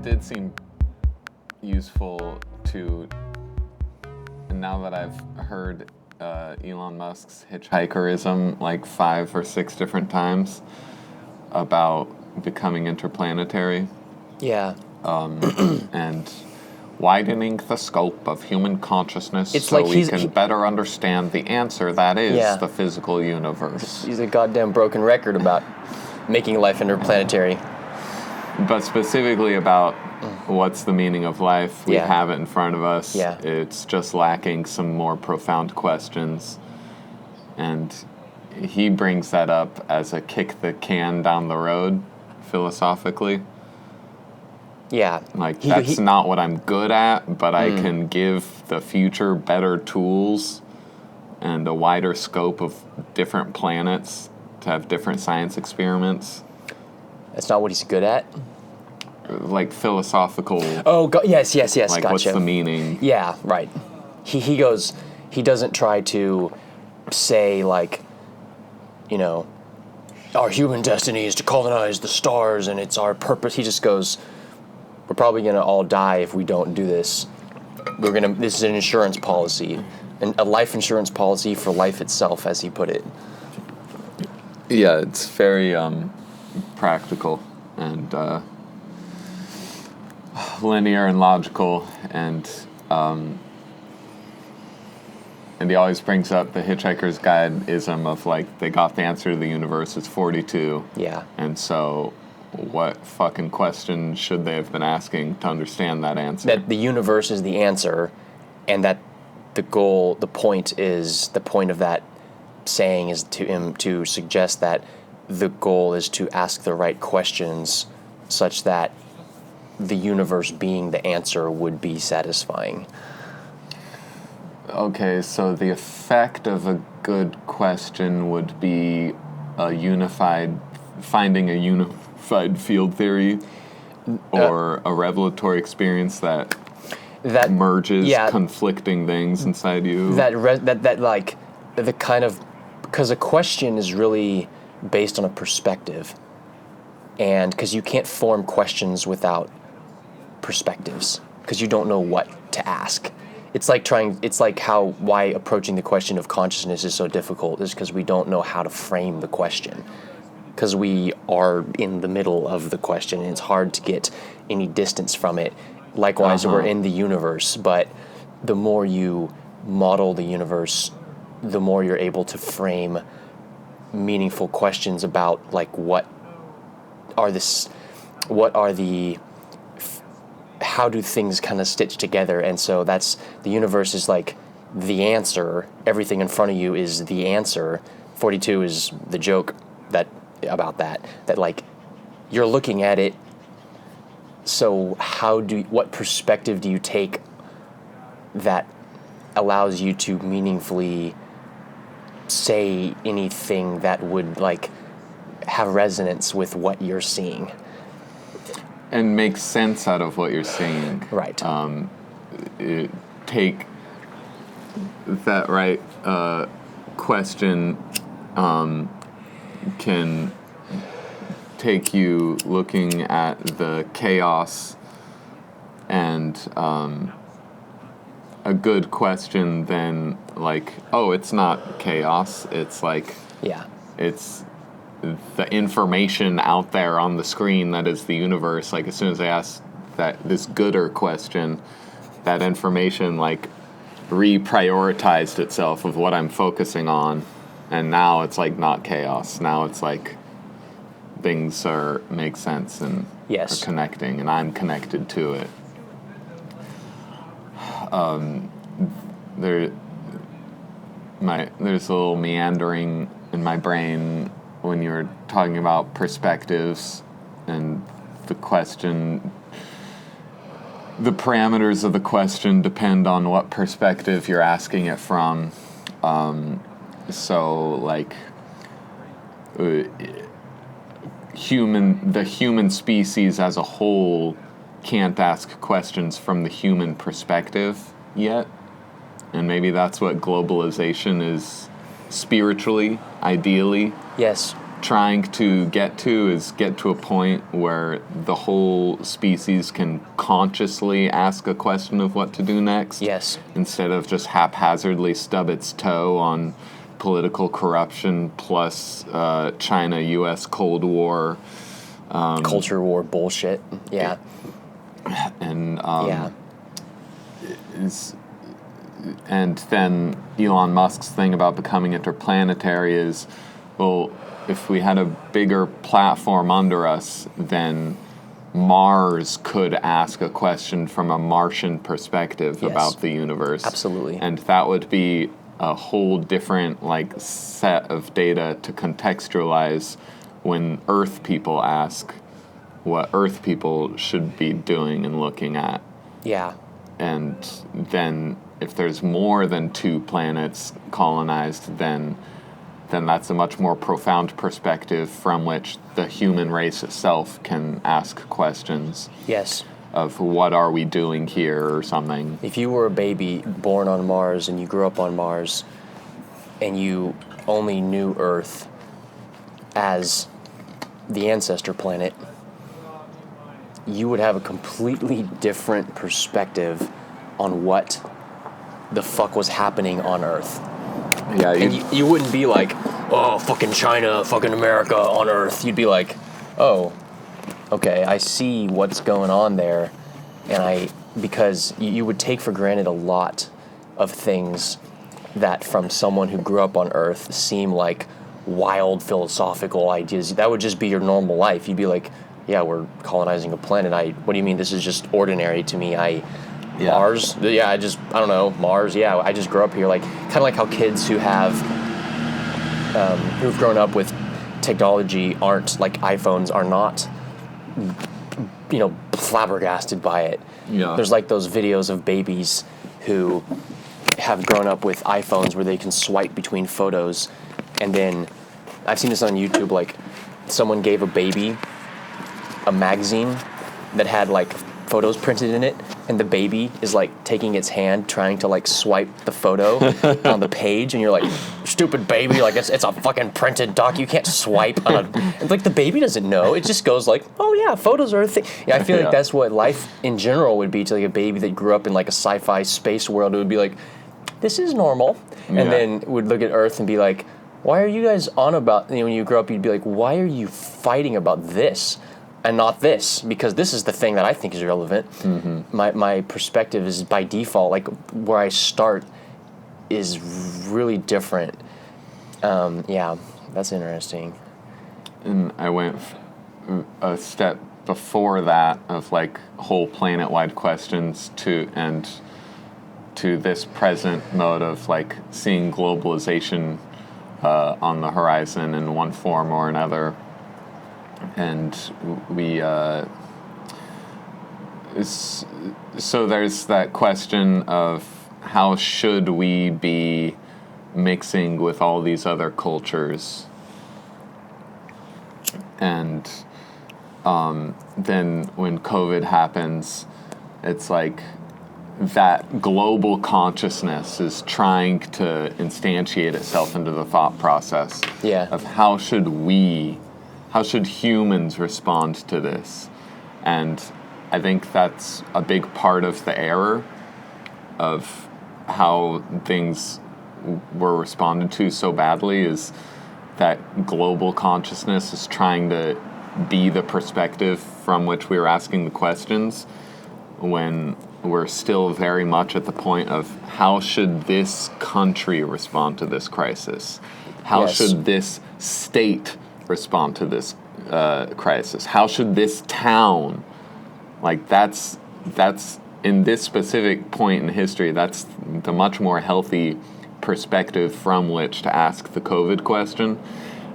did seem useful to, and now that I've heard Elon Musk's hitchhikerism like 5 or 6 different times about becoming interplanetary. Yeah. And widening the scope of human consciousness It's so like we can better understand the answer that is the physical universe. He's a goddamn broken record about making life interplanetary. But specifically about what's the meaning of life, we have it in front of us. Yeah. It's just lacking some more profound questions. And he brings that up as a kick the can down the road, philosophically. Yeah. Like, that's not what I'm good at, but I can give the future better tools and a wider scope of different planets to have different science experiments. That's not what he's good at? Like, philosophical... Oh, yes, like, gotcha. what's the meaning? Yeah, right. He goes... He doesn't try to say, like, you know, our human destiny is to colonize the stars and it's our purpose. He just goes... We're probably going to all die if we don't do this. This is an insurance policy, a life insurance policy for life itself, as he put it. Yeah, it's very practical and linear and logical, and he always brings up the Hitchhiker's Guide-ism of, like, they got the answer to the universe, it's 42. Yeah. And so... what fucking question should they have been asking to understand that answer? That the universe is the answer, and that the point of that saying is to suggest that the goal is to ask the right questions such that the universe being the answer would be satisfying. Okay, so the effect of a good question would be finding a unified field theory or a revelatory experience that merges conflicting things inside you. Because a question is really based on a perspective, and because you can't form questions without perspectives, because you don't know what to ask. It's like why approaching the question of consciousness is so difficult is because we don't know how to frame the question. Because we are in the middle of the question, and it's hard to get any distance from it. Likewise, we're in the universe, but the more you model the universe, the more you're able to frame meaningful questions about, like, how do things kind of stitch together? And so the universe is like the answer. Everything in front of you is the answer. 42 is the joke about that like you're looking at it, so what perspective do you take that allows you to meaningfully say anything that would, like, have resonance with what you're seeing and make sense out of what you're seeing, right? Take that right question can take you looking at the chaos, and a good question then, like, oh, it's not chaos, it's like, it's the information out there on the screen that is the universe. Like, as soon as I ask this gooder question, that information, like, reprioritized itself of what I'm focusing on. And now it's, like, not chaos. Now it's, like, things make sense and are connecting, and I'm connected to it. There's a little meandering in my brain when you were talking about perspectives and the question. The parameters of the question depend on what perspective you're asking it from. So, like, the human species as a whole can't ask questions from the human perspective yet. And maybe that's what globalization is spiritually, ideally. Yes. trying to get to is get to a point where the whole species can consciously ask a question of what to do next. Yes. Instead of just haphazardly stub its toe on political corruption plus China-U.S. Cold War. Culture war bullshit. Yeah. And and then Elon Musk's thing about becoming interplanetary is, well, if we had a bigger platform under us, then Mars could ask a question from a Martian perspective about the universe. Absolutely. And that would be a whole different set of data to contextualize when Earth people ask what Earth people should be doing and looking at. Yeah. And then if there's more than 2 planets colonized, then that's a much more profound perspective from which the human race itself can ask questions. Yes. Of what are we doing here or something. If you were a baby born on Mars and you grew up on Mars and you only knew Earth as the ancestor planet, you would have a completely different perspective on what the fuck was happening on Earth. Yeah, and you wouldn't be like, oh, fucking China, fucking America on Earth. You'd be like, oh, okay, I see what's going on there. And because you would take for granted a lot of things that from someone who grew up on Earth seem like wild philosophical ideas. That would just be your normal life. You'd be like, yeah, we're colonizing a planet. What do you mean this is just ordinary to me? Mars? Yeah, I don't know. Mars, yeah, I just grew up here. Like, kind of like how kids who've grown up with technology aren't, like iPhones, are not, flabbergasted by it. Yeah. There's like those videos of babies who have grown up with iPhones where they can swipe between photos. And then, I've seen this on YouTube, like, someone gave a baby a magazine that had, like, photos printed in it, and the baby is like taking its hand trying to like swipe the photo on the page, and you're like, stupid baby, like it's a fucking printed doc, you can't swipe on a, like the baby doesn't know, it just goes like, oh yeah, photos are a thing. Yeah, I feel like that's what life in general would be to like a baby that grew up in like a sci-fi space world. It would be like, this is normal, and then would look at Earth and be like, why are you guys on about, when you grow up you'd be like, why are you fighting about this and not this, because this is the thing that I think is relevant. Mm-hmm. My perspective is by default, like where I start is really different. Yeah, that's interesting. And I went a step before that of like whole planet-wide questions to this present mode of like seeing globalization on the horizon in one form or another. And so there's that question of how should we be mixing with all these other cultures? And then when COVID happens, it's like that global consciousness is trying to instantiate itself into the thought process of how should humans respond to this? And I think that's a big part of the error of how things were responded to so badly, is that global consciousness is trying to be the perspective from which we were asking the questions, when we're still very much at the point of how should this country respond to this crisis? How should this state respond to this crisis? How should this town, like that's in this specific point in history, that's the much more healthy perspective from which to ask the COVID question.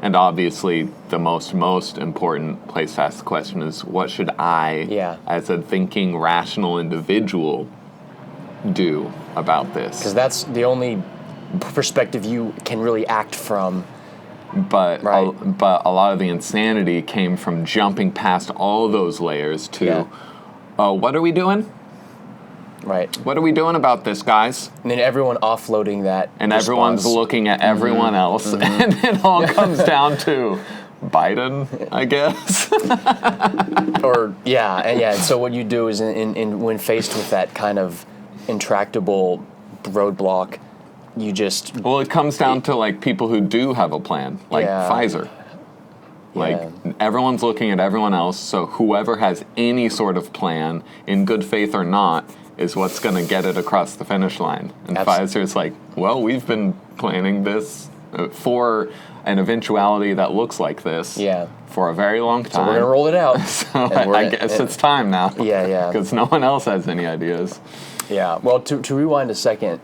And obviously the most important place to ask the question is, what should I, as a thinking, rational individual, do about this? Because that's the only perspective you can really act from. But a lot of the insanity came from jumping past all those layers to, what are we doing? Right. What are we doing about this, guys? And then everyone offloading that and response. Everyone's looking at everyone else, and it all comes down to, Biden, I guess. And so what you do is, when faced with that kind of intractable roadblock, you just... Well, it comes down to, like, people who do have a plan, like Pfizer. Like, everyone's looking at everyone else, so whoever has any sort of plan, in good faith or not, is what's going to get it across the finish line. And Pfizer's like, well, we've been planning this for an eventuality that looks like this for a very long time. So we're going to roll it out. So I guess it's time now. Yeah. Because no one else has any ideas. Yeah. Well, to rewind a second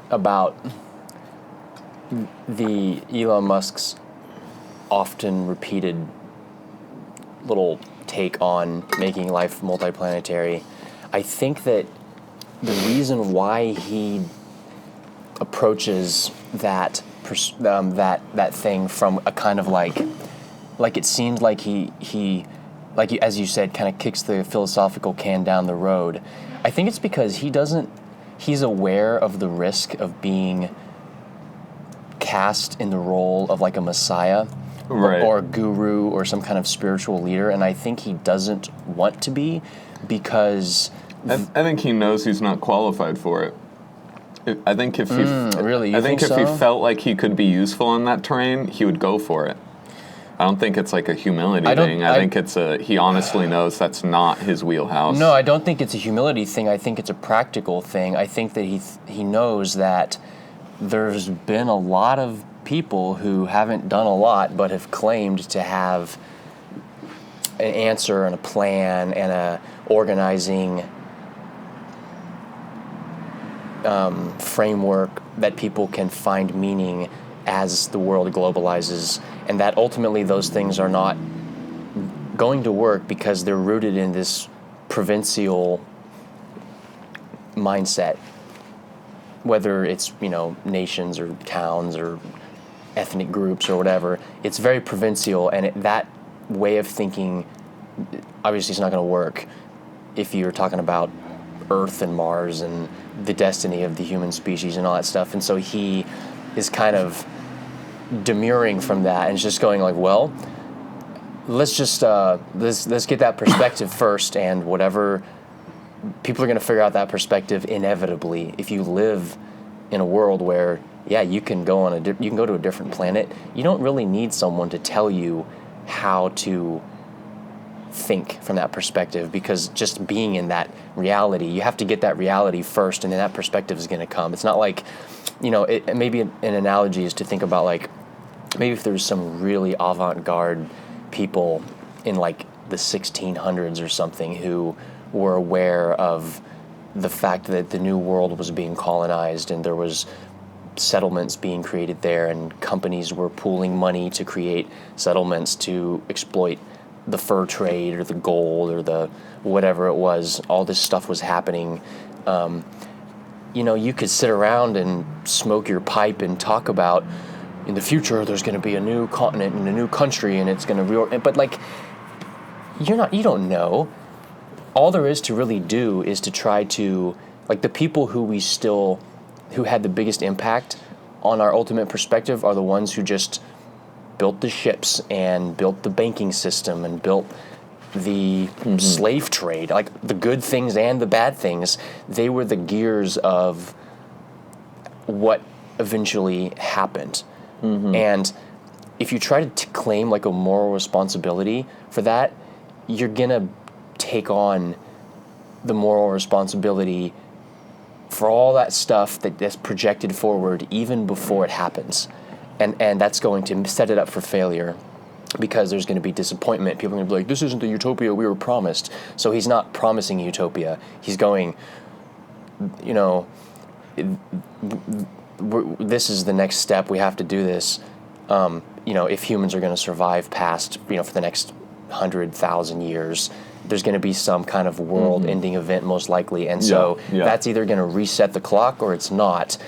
about the Elon Musk's often repeated little take on making life multiplanetary, I think that the reason why he approaches that thing from a kind of like it seems like he as you said, kind of kicks the philosophical can down the road. I think it's because he's aware of the risk of being cast in the role of like a messiah or a guru or some kind of spiritual leader, and I think he doesn't want to be, because I think he knows he's not qualified for it. I think if he he felt like he could be useful in that terrain, he would go for it. I don't think it's like a humility thing. I think it's he honestly knows that's not his wheelhouse. No, I don't think it's a humility thing. I think it's a practical thing. I think that he knows that there's been a lot of people who haven't done a lot but have claimed to have an answer and a plan and a organizing framework that people can find meaning as the world globalizes, and that ultimately those things are not going to work because they're rooted in this provincial mindset, whether it's, nations or towns or ethnic groups or whatever. It's very provincial, and that way of thinking obviously is not going to work if you're talking about Earth and Mars and the destiny of the human species and all that stuff. And so he is kind of demurring from that and just going like, well, let's just let's get that perspective first, and whatever people are going to figure out that perspective inevitably. If you live in a world where you can go you can go to a different planet, you don't really need someone to tell you how to think from that perspective, because just being in that reality, you have to get that reality first, and then that perspective is going to come. It's not like, maybe an analogy is to think about, like, maybe if there's some really avant-garde people in like the 1600s or something who were aware of the fact that the New World was being colonized and there was settlements being created there, and companies were pooling money to create settlements to exploit the fur trade or the gold or the whatever it was. All this stuff was happening. You could sit around and smoke your pipe and talk about, in the future there's going to be a new continent and a new country and it's going to but like, you don't know. All there is to really do is to try to, like, the people who had the biggest impact on our ultimate perspective are the ones who just built the ships and built the banking system and built the slave trade, like the good things and the bad things. They were the gears of what eventually happened. And if you try to claim like a moral responsibility for that, you're gonna take on the moral responsibility for all that stuff that's projected forward even before it happens. And that's going to set it up for failure, because there's going to be disappointment. People are going to be like, this isn't the utopia we were promised. So he's not promising utopia. He's going, this is the next step. We have to do this. If humans are going to survive past, for the next 100,000 years, there's going to be some kind of world-ending event most likely. And so that's either going to reset the clock or it's not.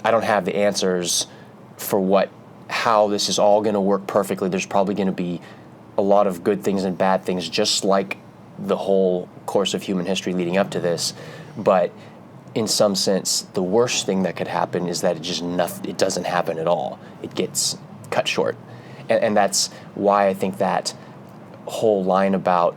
I don't have the answers for how this is all going to work perfectly. There's probably going to be a lot of good things and bad things, just like the whole course of human history leading up to this. But in some sense, the worst thing that could happen is that it doesn't happen at all. It gets cut short. And that's why I think that whole line about,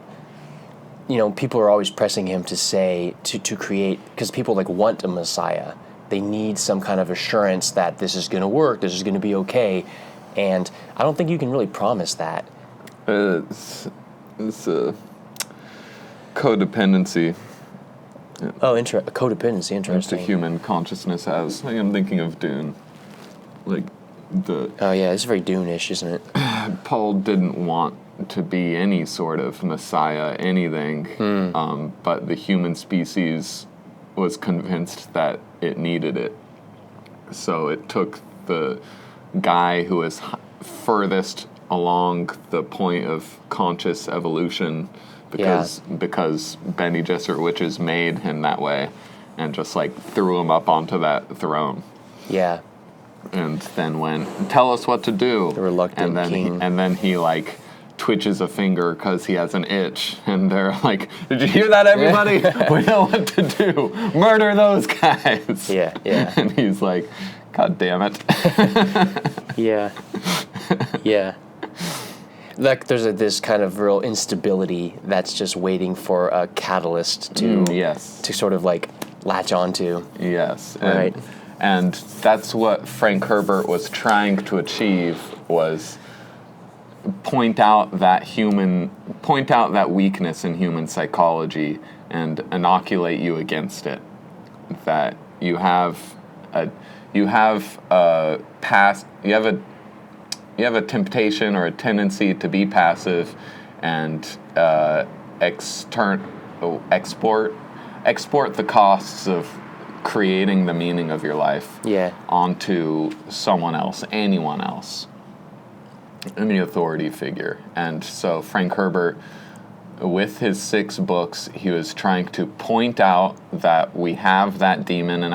people are always pressing him to say, to create, because people like want a Messiah. They need some kind of assurance that this is going to work, this is going to be okay. And I don't think you can really promise that. It's codependency. Oh, codependency, interesting. It's a human consciousness has. I'm thinking of Dune. Oh yeah, it's very Dune-ish, isn't it? Paul didn't want to be any sort of Messiah, anything, but the human species was convinced that it needed it. So it took the guy who was furthest along the point of conscious evolution because Bene Gesserit witches made him that way, and just threw him up onto that throne. Yeah. And then tell us what to do. The reluctant king. And then he twitches a finger because he has an itch, and they're like, "Did you hear that, everybody? We know what to do. Murder those guys." Yeah. And he's like, "God damn it." Yeah. There's this kind of real instability that's just waiting for a catalyst to sort of latch onto. Yes. Right. And that's what Frank Herbert was trying to achieve, was point out that weakness in human psychology and inoculate you against it. That you have a temptation or a tendency to be passive and export the costs of creating the meaning of your life onto someone else, anyone else, any authority figure. And so Frank Herbert, with his 6 books, he was trying to point out that we have that demon in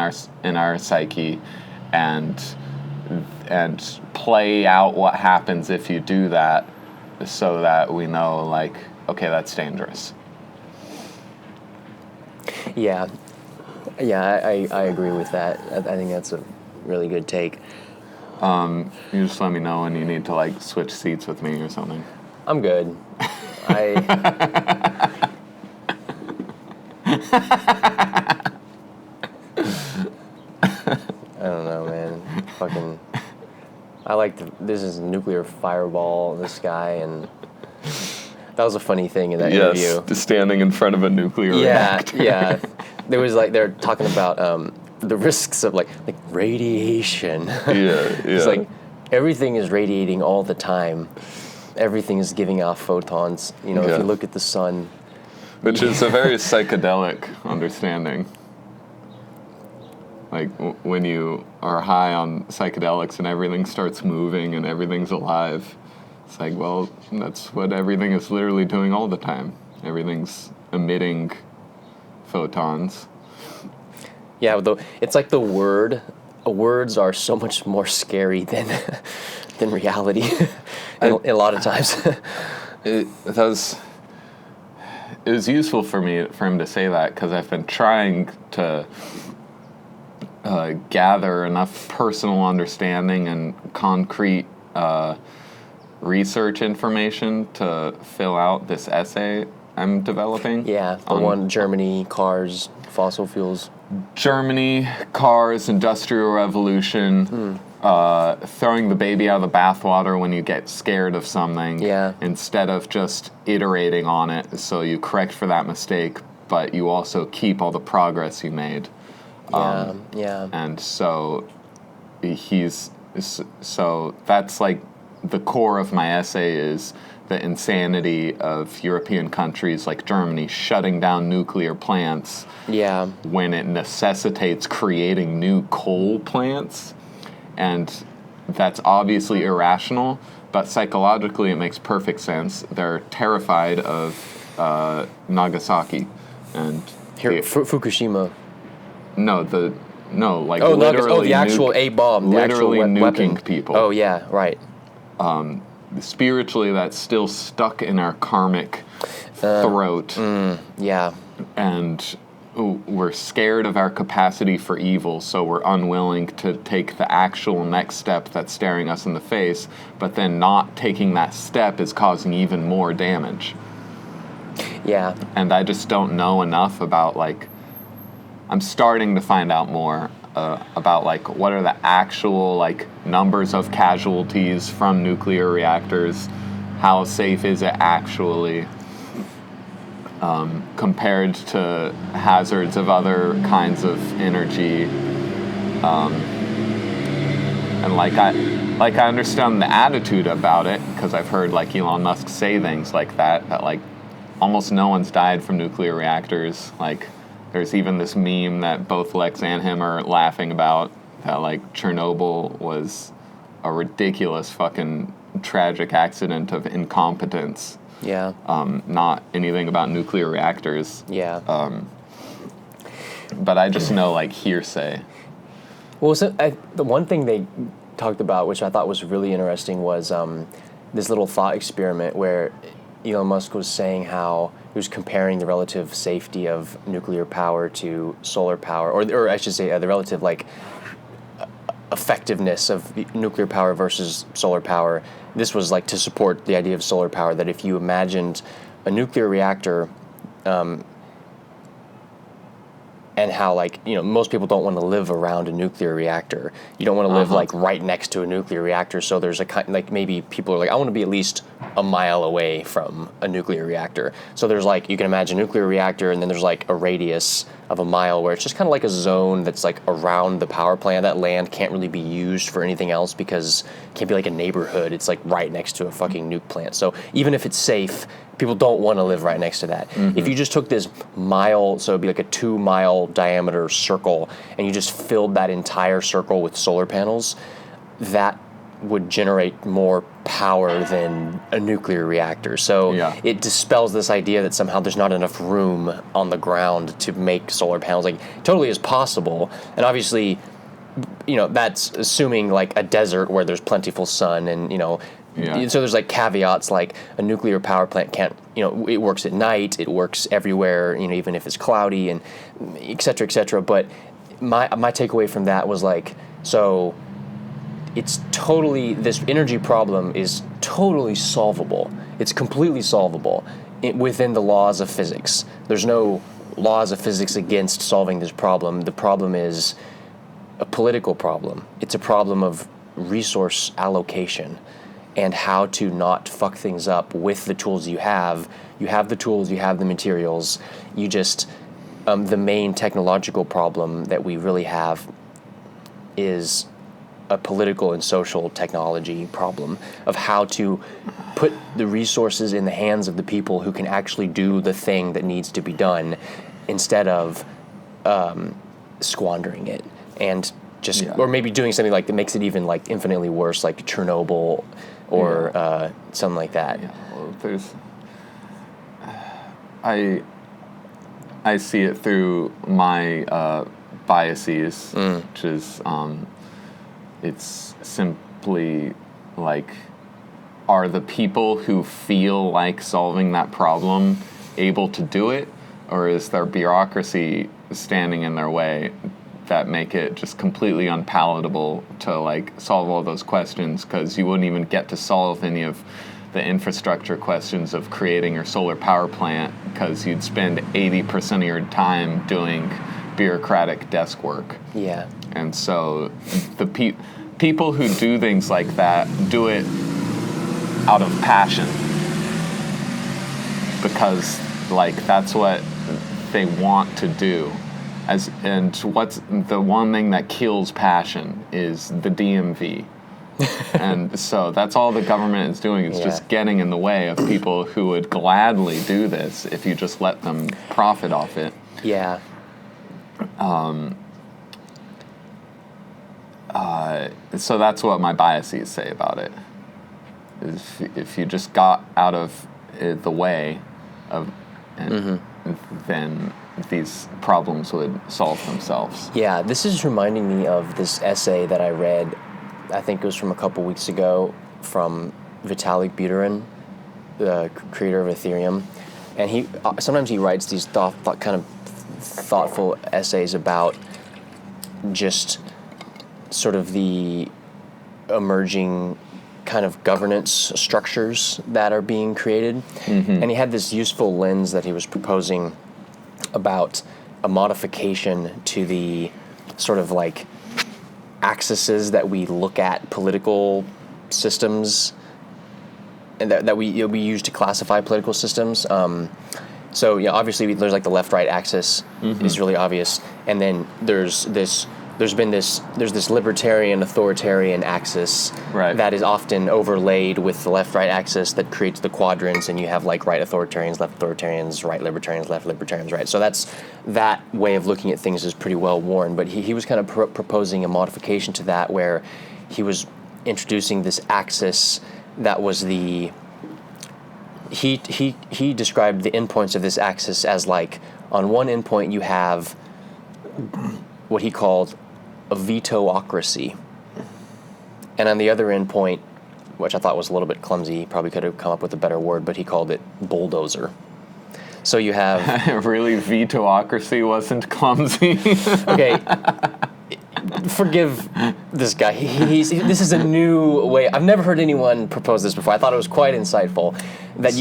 our psyche, and play out what happens if you do that, so that we know, okay, that's dangerous. Yeah, I agree with that. I think that's a really good take. You just let me know when you need to switch seats with me or something. I'm good. I don't know, man. This is a nuclear fireball in the sky, and that was a funny thing in that interview. Yes, standing in front of a nuclear reactor. Yeah. There was they're talking about the risks of radiation. It's everything is radiating all the time. Everything is giving off photons. If you look at the sun. Which is a very psychedelic understanding. When you are high on psychedelics and everything starts moving and everything's alive, it's that's what everything is literally doing all the time. Everything's emitting photons. Yeah, it's the words are so much more scary than reality. A lot of times. It was useful for him to say that, because I've been trying to gather enough personal understanding and concrete research information to fill out this essay I'm developing. Yeah, the one, Germany, cars, fossil fuels. Germany, cars, industrial revolution, throwing the baby out of the bathwater when you get scared of something, instead of just iterating on it so you correct for that mistake, but you also keep all the progress you made. And so that's the core of my essay is the insanity of European countries like Germany shutting down nuclear plants when it necessitates creating new coal plants. And that's obviously irrational, but psychologically it makes perfect sense. They're terrified of Nagasaki and Fukushima. Literally the actual A-bomb, the actual nuking weapon. people. Oh yeah, right. Spiritually, that's still stuck in our karmic throat. Yeah. And we're scared of our capacity for evil, so we're unwilling to take the actual next step that's staring us in the face, but then not taking that step is causing even more damage. Yeah. And I just don't know enough about, like, I'm starting to find out more about, like, what are the actual, like, numbers of casualties from nuclear reactors, how safe is it actually, compared to hazards of other kinds of energy. And like I understand the attitude about it, because I've heard, like, Elon Musk say things like that like almost no one's died from nuclear reactors. Like, there's even this meme that both Lex and him are laughing about, that, like, Chernobyl was a ridiculous fucking tragic accident of incompetence. Yeah. Not anything about nuclear reactors. Yeah. But I just know, like, hearsay. Well, so the one thing they talked about, which I thought was really interesting, was this little thought experiment where Elon Musk was saying how he was comparing the relative safety of nuclear power to solar power, or I should say the relative, like, effectiveness of nuclear power versus solar power. This was, like, to support the idea of solar power, that if you imagined a nuclear reactor, and how, like, you know, most people don't want to live around a nuclear reactor. You don't want to live, like, right next to a nuclear reactor. So there's a kind, like, maybe people are like, I want to be at least a mile away from a nuclear reactor. So there's, like, you can imagine a nuclear reactor, and then there's, like, a radius of a mile where it's just kind of like a zone that's, like, around the power plant. That land can't really be used for anything else because it can't be like a neighborhood. It's, like, right next to a fucking nuke plant. So even if it's safe, people don't want to live right next to that. Mm-hmm. If you just took this mile, so it'd be like a 2-mile diameter circle, and you just filled that entire circle with solar panels, that would generate more power than a nuclear reactor. So it dispels this idea that somehow there's not enough room on the ground to make solar panels. Like, totally is possible. And obviously, you know, that's assuming, like, a desert where there's plentiful sun, and, you know, so there's, like, caveats, like a nuclear power plant can't, you know, it works at night, it works everywhere, you know, even if it's cloudy, and et cetera, et cetera. But my takeaway from that was, like, so it's totally, this energy problem is totally solvable. It's completely solvable within the laws of physics. There's no laws of physics against solving this problem. The problem is a political problem. It's a problem of resource allocation and how to not fuck things up with the tools you have. You have the tools, you have the materials. You just, the main technological problem that we really have is a political and social technology problem of how to put the resources in the hands of the people who can actually do the thing that needs to be done, instead of squandering it and just, or maybe doing something like that makes it even, like, infinitely worse, like Chernobyl or something like that. Yeah. Well, there's, I see it through my biases, which is, it's simply, like, are the people who feel like solving that problem able to do it, or is there bureaucracy standing in their way that make it just completely unpalatable to, like, solve all those questions, because you wouldn't even get to solve any of the infrastructure questions of creating your solar power plant, because you'd spend 80% of your time doing bureaucratic desk work. Yeah. And so the people who do things like that do it out of passion, because, like, that's what they want to do. And what's the one thing that kills passion is the DMV. And so that's all the government is doing, is just getting in the way of people who would gladly do this if you just let them profit off it. Yeah. So that's what my biases say about it. If you just got out of the way of, then these problems would solve themselves. Yeah, this is reminding me of this essay that I read, I think it was from a couple weeks ago, from Vitalik Buterin, the creator of Ethereum. And he sometimes he writes these kind of thoughtful essays about just sort of the emerging kind of governance structures that are being created. And he had this useful lens that he was proposing about a modification to the sort of like axes that we look at political systems and that we use to classify political systems. So yeah, obviously there's like the left-right axis is really obvious, and then there's this libertarian authoritarian axis that is often overlaid with the left-right axis that creates the quadrants, and you have like right authoritarians, left authoritarians, right libertarians, left libertarians, right? So that way of looking at things is pretty well worn, but he was kind of proposing a modification to that where he was introducing this axis that was he described the endpoints of this axis as like, on one endpoint you have what he called a veto-ocracy. And on the other endpoint, which I thought was a little bit clumsy, he probably could have come up with a better word, but he called it bulldozer. So you have... Really, veto-ocracy wasn't clumsy? Okay. Forgive this guy. This is a new way. I've never heard anyone propose this before. I thought it was quite insightful.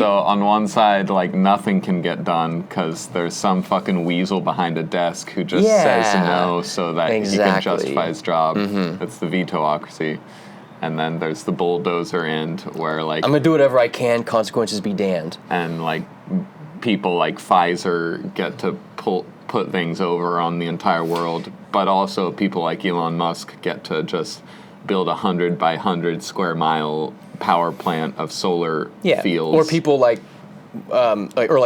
On one side, like, nothing can get done because there's some fucking weasel behind a desk who just says no so that he can justify his job. That's the veto-ocracy. And then there's the bulldozer end where, like... I'm going to do whatever I can, consequences be damned. And, like, people like Pfizer get to put things over on the entire world, but also people like Elon Musk get to just build 100 by 100 square mile power plant of solar fields. Or people like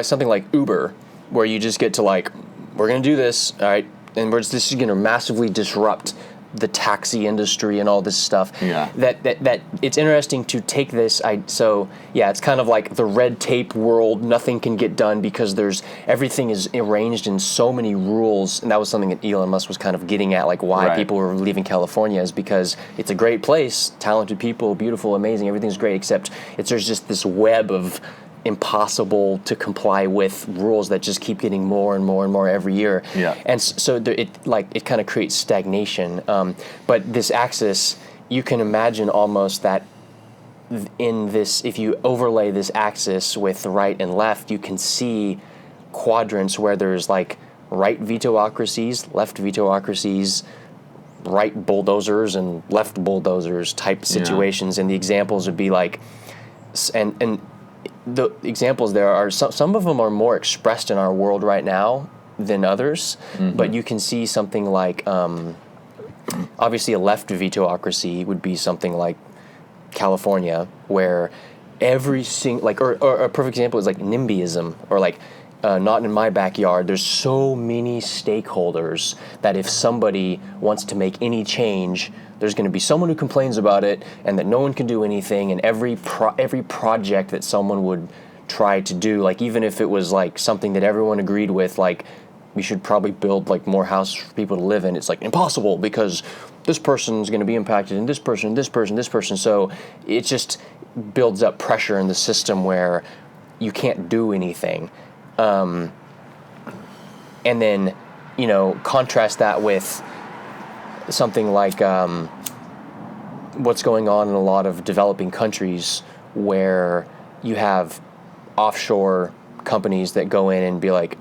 something like Uber, where you just get to like, we're going to do this, all right, and this is going to massively disrupt the taxi industry and all this stuff. Yeah. That it's interesting to take this. It's kind of like the red tape world. Nothing can get done because everything is arranged in so many rules. And that was something that Elon Musk was kind of getting at, like why people were leaving California is because it's a great place, talented people, beautiful, amazing, everything's great, except there's just this web of impossible to comply with rules that just keep getting more and more and more every year. Yeah. And so it kind of creates stagnation. But this axis, you can imagine almost that in this, if you overlay this axis with right and left, you can see quadrants where there's like right veto-ocracies, left veto-ocracies, right bulldozers and left bulldozers type situations. And the examples would be like, and the examples there are, some of them are more expressed in our world right now than others, but you can see something like, obviously a left veto-ocracy would be something like California, where every single, like, or a perfect example is like NIMBYism, or like, not in my backyard. There's so many stakeholders that if somebody wants to make any change, there's going to be someone who complains about it, and that no one can do anything. And every project that someone would try to do, like even if it was like something that everyone agreed with, like we should probably build like more houses for people to live in, it's like impossible because this person's going to be impacted, and this person, this person, this person. So it just builds up pressure in the system where you can't do anything. And then, contrast that with something like what's going on in a lot of developing countries where you have offshore companies that go in and be like,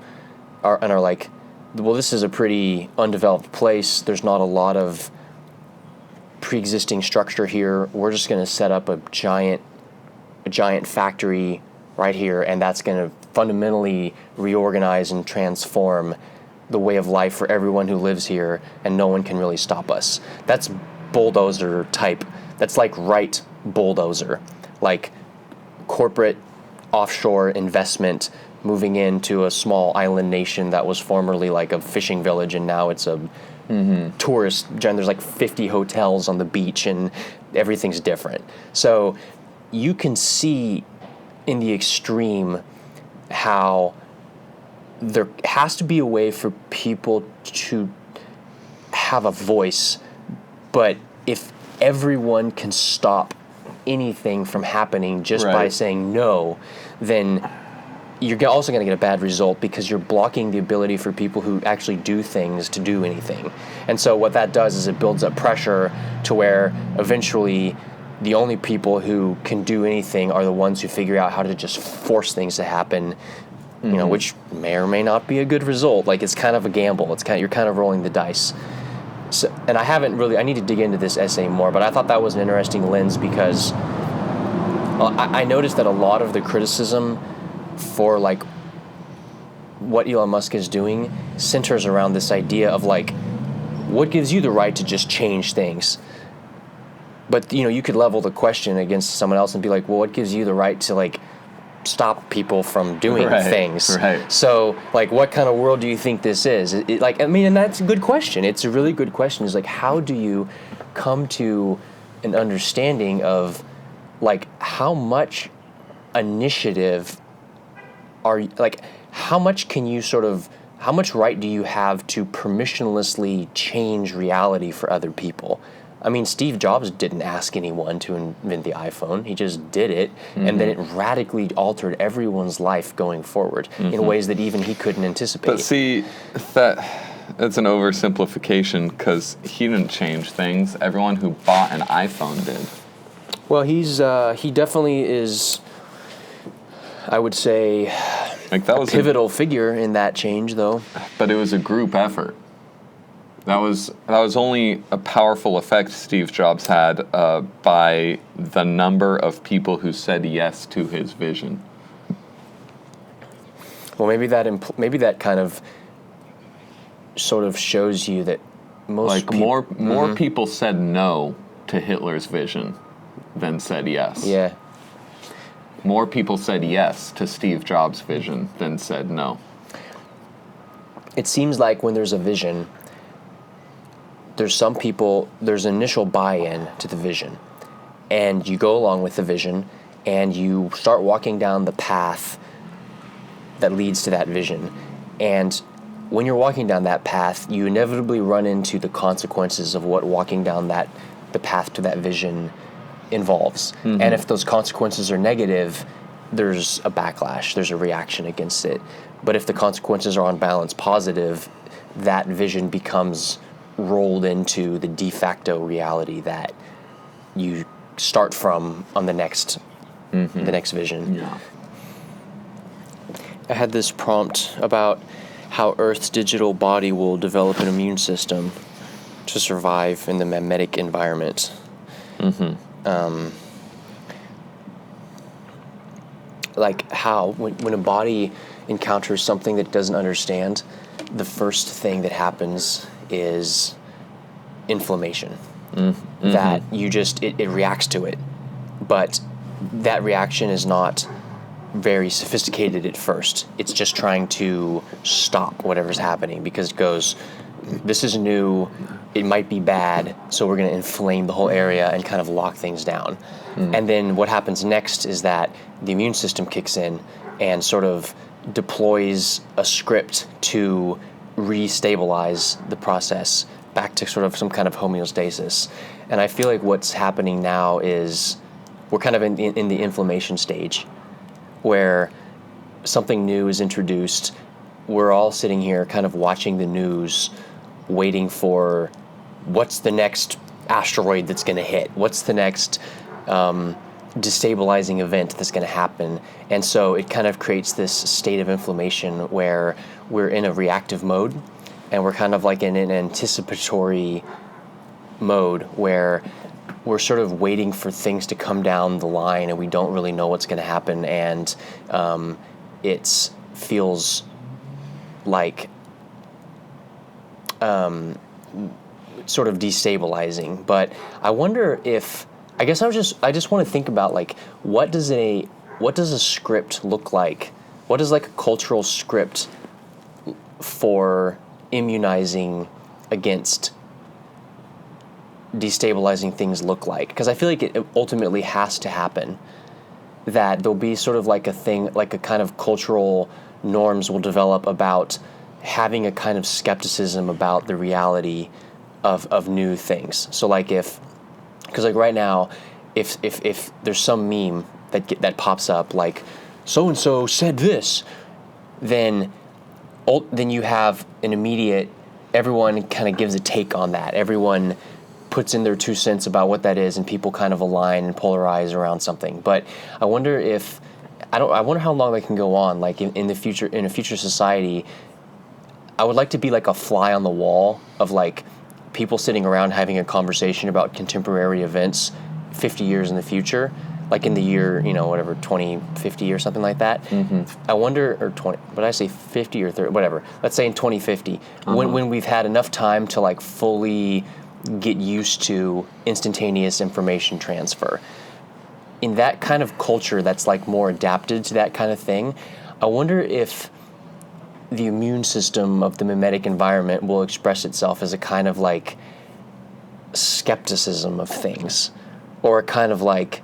are like, well, this is a pretty undeveloped place. There's not a lot of pre-existing structure here. We're just going to set up a giant factory right here, and that's going to fundamentally reorganize and transform the way of life for everyone who lives here, and no one can really stop us. That's bulldozer type. That's like right bulldozer, like corporate offshore investment moving into a small island nation that was formerly like a fishing village, and now it's a tourist. There's like 50 hotels on the beach, and everything's different. So you can see in the extreme how there has to be a way for people to have a voice, but if everyone can stop anything from happening just by saying no, then you're also going to get a bad result because you're blocking the ability for people who actually do things to do anything. And so what that does is it builds up pressure to where eventually the only people who can do anything are the ones who figure out how to just force things to happen, which may or may not be a good result. Like, it's kind of a gamble. You're kind of rolling the dice. So, and I need to dig into this essay more, but I thought that was an interesting lens because I noticed that a lot of the criticism for like what Elon Musk is doing centers around this idea of like, what gives you the right to just change things? But you could level the question against someone else and be like, well, what gives you the right to like stop people from doing things? Right. So like, what kind of world do you think this is? And that's a good question. It's a really good question. It's like, how do you come to an understanding of like how much initiative how much right do you have to permissionlessly change reality for other people? I mean, Steve Jobs didn't ask anyone to invent the iPhone. He just did it, and then it radically altered everyone's life going forward in ways that even he couldn't anticipate. But see, that's an oversimplification because he didn't change things. Everyone who bought an iPhone did. Well, he definitely is, I would say, like that was a pivotal figure in that change, though. But it was a group effort. That was only a powerful effect Steve Jobs had by the number of people who said yes to his vision. Well, maybe that kind of sort of shows you that more people said no to Hitler's vision than said yes. Yeah. More people said yes to Steve Jobs' vision than said no. It seems like when there's a vision, there's initial buy-in to the vision, and you go along with the vision, and you start walking down the path that leads to that vision. And when you're walking down that path, you inevitably run into the consequences of what walking down the path to that vision involves. And if those consequences are negative, there's a backlash, there's a reaction against it. But if the consequences are on balance positive, that vision becomes rolled into the de facto reality that you start from on the next vision. Yeah. I had this prompt about how Earth's digital body will develop an immune system to survive in the memetic environment. Like how when a body encounters something that it doesn't understand, the first thing that happens is inflammation. That it reacts to it, but that reaction is not very sophisticated at first. It's just trying to stop whatever's happening because it goes, this is new, it might be bad, so we're going to inflame the whole area and kind of lock things down. And then what happens next is that the immune system kicks in and sort of deploys a script to restabilize the process back to sort of some kind of homeostasis. And I feel like what's happening now is we're kind of in the inflammation stage where something new is introduced. We're all sitting here kind of watching the news, waiting for what's the next asteroid that's going to hit, what's the next destabilizing event that's going to happen. And so it kind of creates this state of inflammation where we're in a reactive mode and we're kind of like in an anticipatory mode where we're sort of waiting for things to come down the line and we don't really know what's going to happen, and it feels like sort of destabilizing. But I wonder if, I guess I just want to think about like what does a script look like? What does like a cultural script for immunizing against destabilizing things look like? Because I feel like it ultimately has to happen, that there'll be sort of like a thing, like a kind of cultural norms will develop about having a kind of skepticism about the reality of new things. So like because like right now, if there's some meme that pops up like so-and-so said this, then you have an immediate, everyone kind of gives a take on that. Everyone puts in their 2 cents about what that is, and people kind of align and polarize around something. But I wonder I wonder how long that can go on. Like in a future society, I would like to be like a fly on the wall of like people sitting around having a conversation about contemporary events 50 years in the future, like in the year, 2050 or something like that. I wonder, or 20, but I say 50 or 30, whatever. Let's say in 2050, when we've had enough time to like fully get used to instantaneous information transfer. In that kind of culture that's like more adapted to that kind of thing, I wonder if the immune system of the mimetic environment will express itself as a kind of like skepticism of things, or a kind of like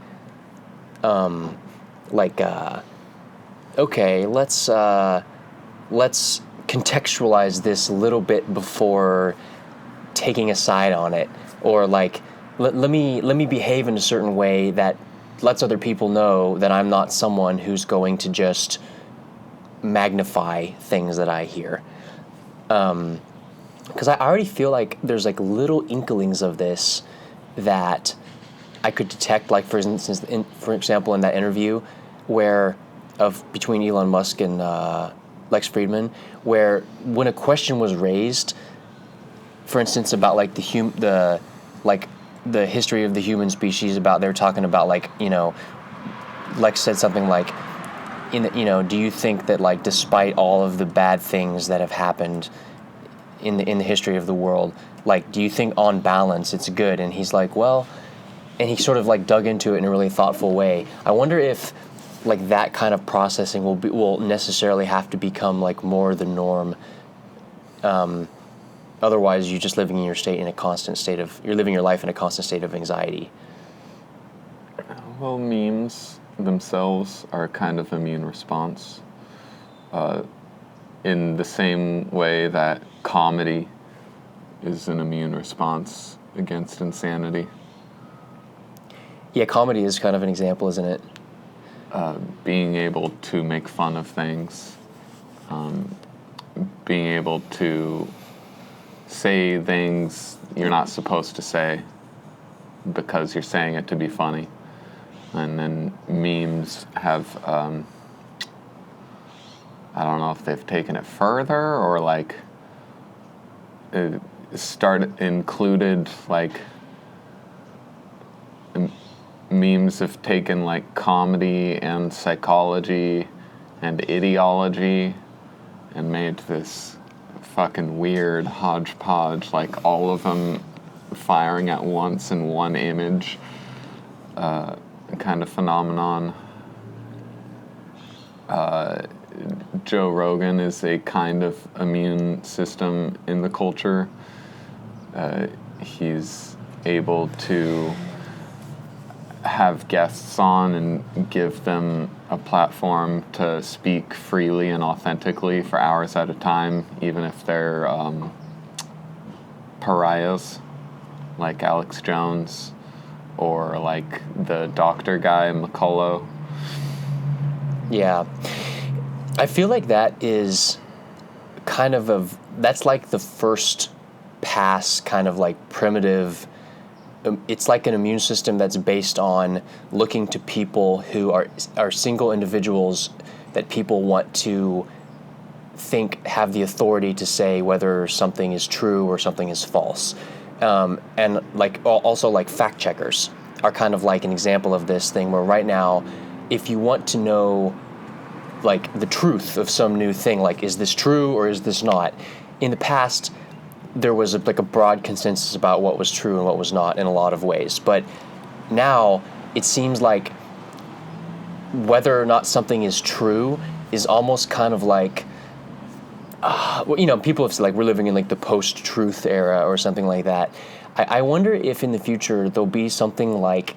okay, let's contextualize this a little bit before taking a side on it, or like let me behave in a certain way that lets other people know that I'm not someone who's going to just magnify things that I hear. Because I already feel like there's like little inklings of this that I could detect, like for example, in that interview between Elon Musk and Lex Friedman, where when a question was raised, for instance, about like the history of the human species, they're talking about like, Lex said something like, do you think that like despite all of the bad things that have happened in the history of the world, like do you think on balance it's good? And he's like, well, and he sort of like dug into it in a really thoughtful way. I wonder if like that kind of processing will necessarily have to become like more the norm. Otherwise, you're just living in your you're living your life in a constant state of anxiety. Well, memes themselves are a kind of immune response. In the same way that comedy is an immune response against insanity. Yeah, comedy is kind of an example, isn't it? Being able to make fun of things, being able to say things you're not supposed to say because you're saying it to be funny. And then memes have, I don't know if they've taken it further or like included like memes have taken like comedy and psychology and ideology and made this fucking weird hodgepodge, like all of them firing at once in one image kind of phenomenon. Joe Rogan is a kind of immune system in the culture. He's able to have guests on and give them a platform to speak freely and authentically for hours at a time, even if they're pariahs, like Alex Jones, or like the doctor guy, McCullough. Yeah. I feel like that is kind of that's like the first pass kind of like primitive. It's like an immune system that's based on looking to people who are single individuals that people want to think have the authority to say whether something is true or something is false. And like also like fact checkers are kind of like an example of this thing, where right now, if you want to know like the truth of some new thing, like is this true or is this not? In the past, there was a broad consensus about what was true and what was not in a lot of ways. But now it seems like whether or not something is true is almost kind of like, people have said like we're living in like the post-truth era or something like that. I wonder if in the future there'll be something like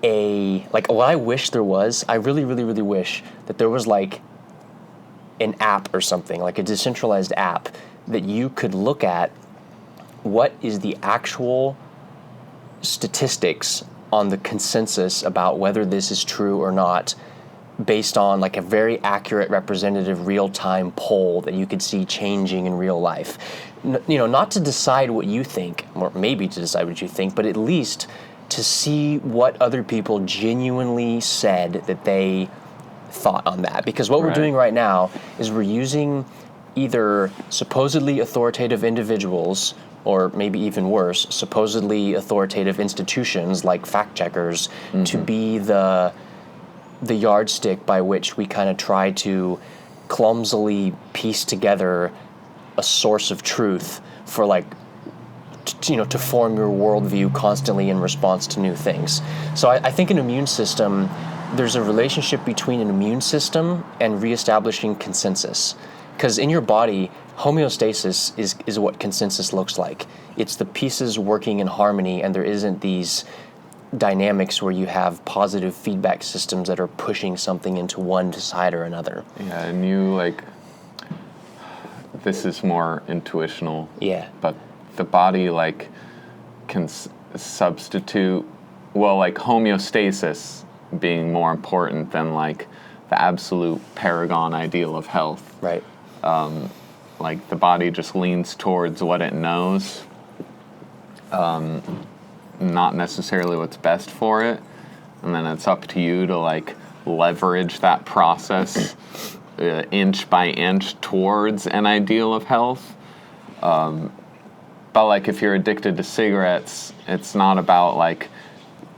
what I wish there was. I really, really, really wish that there was like an app or something, like a decentralized app that you could look at what is the actual statistics on the consensus about whether this is true or not, based on like a very accurate, representative, real-time poll that you could see changing in real life. Not to decide what you think, or maybe to decide what you think, but at least to see what other people genuinely said that they thought on that. Because what we're doing right now is we're using either supposedly authoritative individuals, or maybe even worse, supposedly authoritative institutions like fact checkers, to be the yardstick by which we kind of try to clumsily piece together a source of truth for to form your worldview constantly in response to new things. So I think an immune system, there's a relationship between an immune system and reestablishing consensus. Because in your body, homeostasis is what consensus looks like. It's the pieces working in harmony, and there isn't these dynamics where you have positive feedback systems that are pushing something into one side or another. Yeah, and you this is more intuitional. Yeah. But the body can substitute, homeostasis being more important than the absolute paragon ideal of health. Right. The body just leans towards what it knows, not necessarily what's best for it, and then it's up to you to leverage that process inch by inch towards an ideal of health. But if you're addicted to cigarettes, it's not about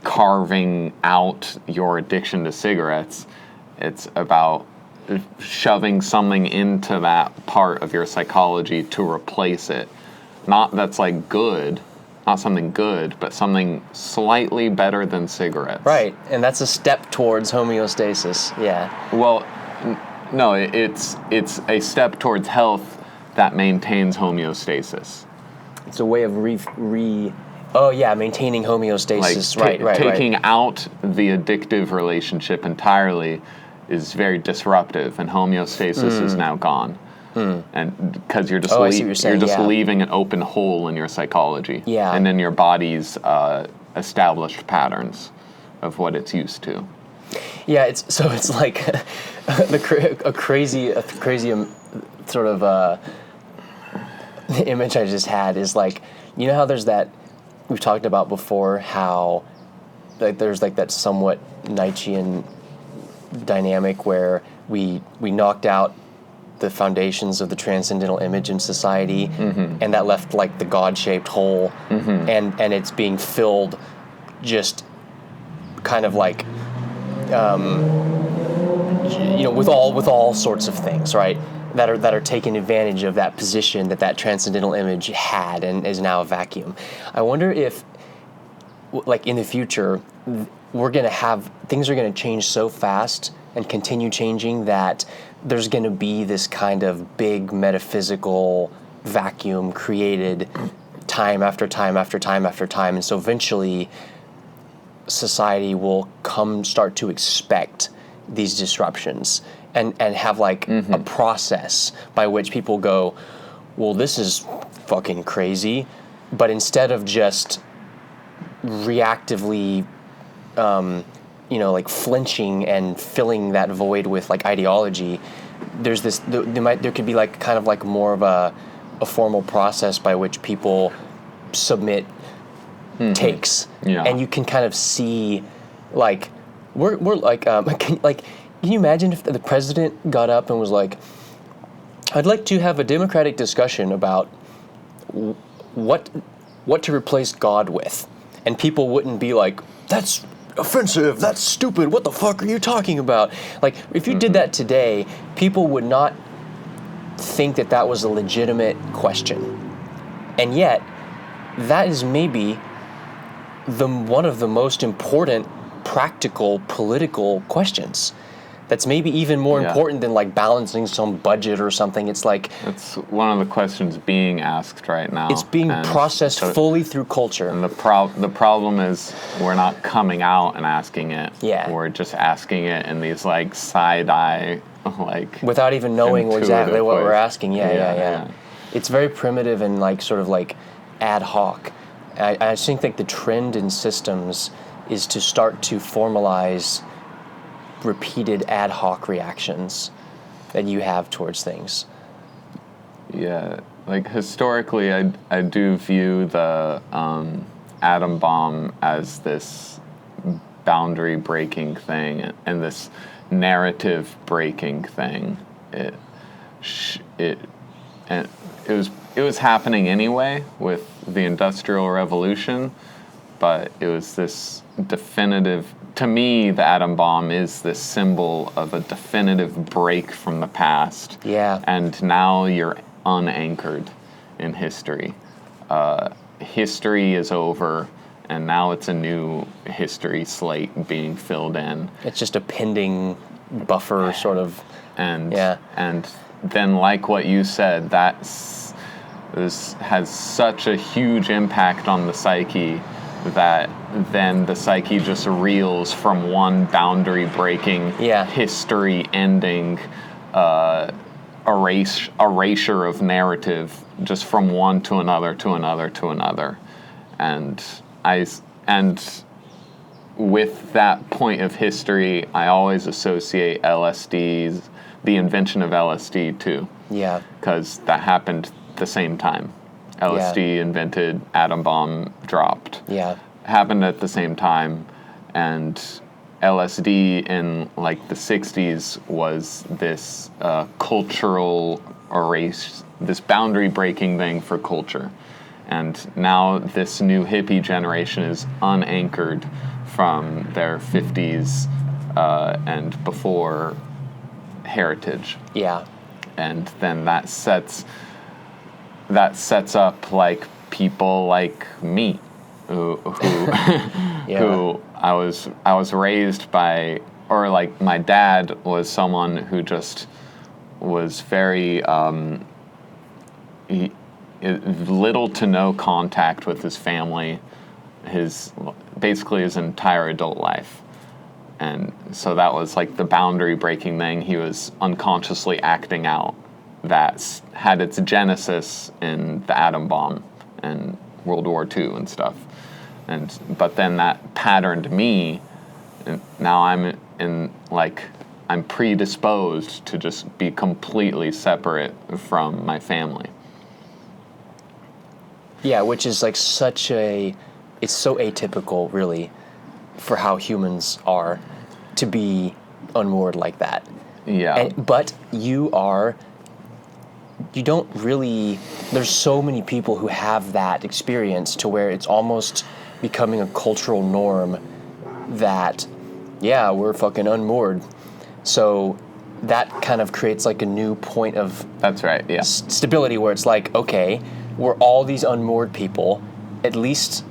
carving out your addiction to cigarettes. It's about shoving something into that part of your psychology to replace it. Not that's good, not something good, but something slightly better than cigarettes. Right, and that's a step towards homeostasis. Yeah. Well, no, it's a step towards health that maintains homeostasis. It's a way of maintaining homeostasis. Right. Taking out the addictive relationship entirely is very disruptive, and homeostasis is now gone. And because you're just leaving an open hole in your psychology, and in your body's established patterns of what it's used to. Yeah, it's like a crazy sort of image I just had is how there's that we've talked about before, how there's that somewhat Nietzschean dynamic where we knocked out the foundations of the transcendental image in society, and that left the God-shaped hole, and it's being filled just kind of with all sorts of things, right? That are taking advantage of that position that transcendental image had and is now a vacuum. I wonder if, in the future, we're going to have things are going to change so fast and continue changing that there's going to be this kind of big metaphysical vacuum created time after time after time after time, and so eventually society will start to expect these disruptions and have a process by which people go, well, this is fucking crazy, but instead of just reactively flinching and filling that void with ideology, there's this there could be more of a formal process by which people submit takes, and you can kind of see can you imagine if the president got up and was like, I'd like to have a democratic discussion about what to replace God with, and people wouldn't be like, that's offensive, that's stupid, what the fuck are you talking about? If you did that today, people would not think that was a legitimate question. And yet, that is maybe one of the most important practical political questions. That's maybe even more important than balancing some budget or something. It's it's one of the questions being asked right now. It's being processed fully through culture. And the problem is we're not coming out and asking it. Yeah. We're just asking it in these side eye without even knowing exactly what we're asking. Yeah. It's very primitive and ad hoc. I think the trend in systems is to start to formalize repeated ad hoc reactions that you have towards things. Yeah, like historically, I do view the atom bomb as this boundary breaking thing and this narrative breaking thing. It was happening anyway with the Industrial Revolution, but it was this definitive. To me, the atom bomb is this symbol of a definitive break from the past. Yeah. And now you're unanchored in history. History is over, and now it's a new history slate being filled in. It's just a pending buffer, sort of. And then, like what you said, this has such a huge impact on the psyche that then the psyche just reels from one boundary-breaking, history-ending erasure of narrative, just from one to another to another to another, and with that point of history, I always associate the invention of LSD too. Yeah. Because that happened the same time. LSD invented, atom bomb dropped. Yeah. Happened at the same time, and LSD in like the 60s was this cultural erase, this boundary breaking thing for culture. And now this new hippie generation is unanchored from their 50s and before heritage. Yeah. And then that sets up like people like me who who I was raised by, or like my dad was someone who just was very little to no contact with his family, basically his entire adult life. And so that was like the boundary breaking thing he was unconsciously acting out that had its genesis in the atom bomb and World War II and stuff. But then that patterned me, and now I'm predisposed to just be completely separate from my family. Yeah, which is like it's so atypical, really, for how humans are to be unmoored like that. Yeah. But you don't really, there's so many people who have that experience to where it's almost becoming a cultural norm that, we're fucking unmoored. So that kind of creates like a new point of that's right, yeah. Stability, where it's like, okay, we're all these unmoored people. At least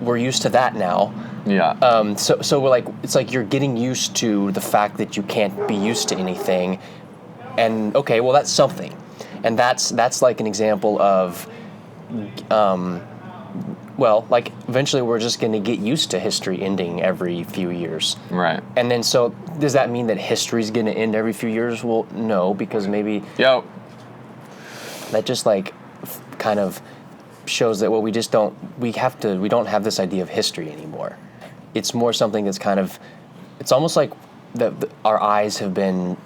we're used to that now. Yeah. So we're like, it's like you're getting used to the fact that you can't be used to anything, and okay, well that's something, and that's like an example of, like eventually we're just going to get used to history ending every few years. Right. And then so does that mean that history's going to end every few years? Well, no, because maybe. Yep. That just like kind of shows that we don't have this idea of history anymore. It's more something that's kind of, it's almost like our eyes have been